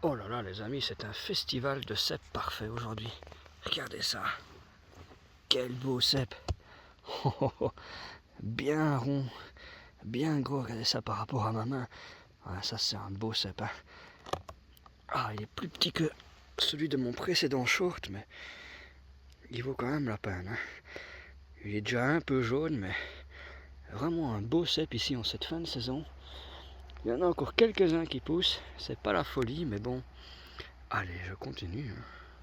Oh là là les amis, c'est un festival de cèpes parfait aujourd'hui. Regardez ça. Quel beau cèpe. Oh, oh, oh. Bien rond, bien gros. Regardez ça par rapport à ma main. Voilà, ça c'est un beau cèpe. Hein. Ah, il est plus petit que celui de mon précédent short, mais il vaut quand même la peine. Hein. Il est déjà un peu jaune, mais vraiment un beau cèpe ici en cette fin de saison. Il y en a encore quelques-uns qui poussent. C'est pas la folie, mais bon. Allez, je continue. Hein.